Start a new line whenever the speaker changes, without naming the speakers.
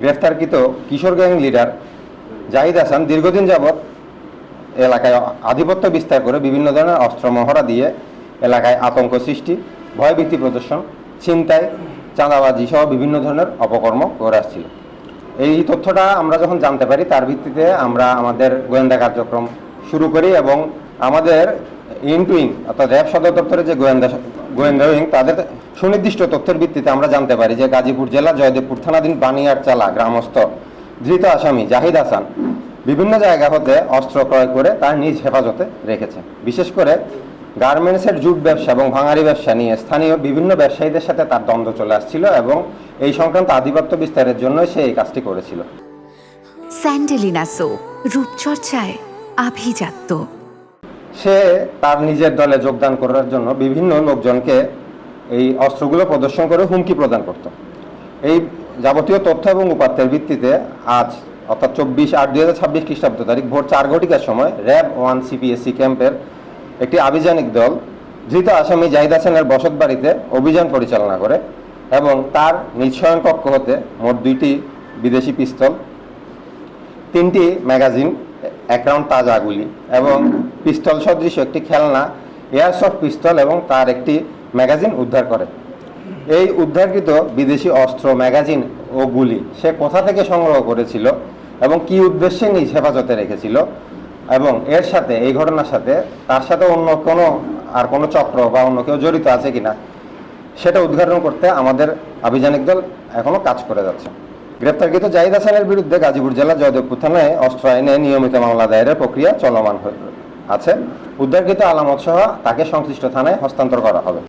গ্রেফতারকৃত কিশোর gang leader Zahid Hasan দীর্ঘদিন যাবৎ এলাকায় আধিপত্য বিস্তার করে বিভিন্ন ধরনের অস্ত্র মহড়া দিয়ে এলাকায় আতঙ্ক সৃষ্টি, ভয়ভীতি প্রদর্শন, ছিনতাই, চাঁদাবাজি সহ বিভিন্ন ধরনের অপকর্ম করে আসছিল। এই তথ্যটা আমরা যখন জানতে পারি, তার ভিত্তিতে আমরা আমাদের গোয়েন্দা কার্যক্রম শুরু করি এবং আমাদের ইনটুইং অর্থাৎ র্যাব সদর দপ্তরের যে গোয়েন্দা উইং, তাদের সুনির্দিষ্ট তথ্যের ভিত্তিতে আমরা জানতে পারি যে গাজীপুর জেলা জয়দেবপুর থানাধীন বানিয়ারচালা গ্রামস্থ ধৃত আসামি জাহিদ হাসান বিভিন্ন জায়গা হতে অস্ত্র ক্রয় করে তার নিজ হেফাজতে রেখেছে। বিশেষ করে গার্মেন্টসের জুট ব্যবসা এবং ভাঙারি ব্যবসা নিয়ে স্থানীয় বিভিন্ন ব্যবসায়ীদের সাথে তার দ্বন্দ্ব চলে আসছিল এবং এই সংক্রান্ত আধিপত্য বিস্তারের জন্য সে এই কাজটি করেছিল।
স্যান্ডেলিনা সো, রূপচর্চায় আভিজাত্য।
সে তার নিজের দলে যোগদান করার জন্য বিভিন্ন লোকজনকে এই অস্ত্রগুলো প্রদর্শন করে হুমকি প্রদান করত। এই যাবতীয় তথ্য এবং উপাত্তের ভিত্তিতে আজ অর্থাৎ 24/8/2026 খ্রিস্টাব্দ তারিখ ভোর 4 ঘটিকার সময় র্যাব 1 CPSC ক্যাম্পের একটি আভিযানিক দল ধৃত আসামি জাহিদ হাসানের বসত বাড়িতে অভিযান পরিচালনা করে এবং তার নিজ শয়ন কক্ষ হতে মোট 2টি বিদেশি পিস্তল, 3টি ম্যাগাজিন, 1 রাউন্ড তাজা গুলি এবং পিস্তল সদৃশ একটি খেলনা এয়ারসফট পিস্তল এবং তার একটি ম্যাগাজিন উদ্ধার করে। এই উদ্ধারকৃত বিদেশি অস্ত্র, ম্যাগাজিন ও গুলি সে কোথা থেকে সংগ্রহ করেছিল এবং কি উদ্দেশ্যে নিজ হেফাজতে রেখেছিল এবং এর সাথে, এই ঘটনার সাথে তার সাথে অন্য কোনো চক্র বা অন্য কেউ জড়িত আছে কিনা সেটা উদ্ঘাটন করতে আমাদের আভিযানিক দল এখনও কাজ করে যাচ্ছে। গ্রেপ্তারকৃত জাহিদ হাসানের বিরুদ্ধে গাজীপুর জেলা জয়দেবপুর থানায় অস্ত্র আইনে নিয়মিত মামলা দায়েরের প্রক্রিয়া চলমান আছে। উদ্ধারকৃত আলামত সহ তাকে সংশ্লিষ্ট থানায় হস্তান্তর করা হবে।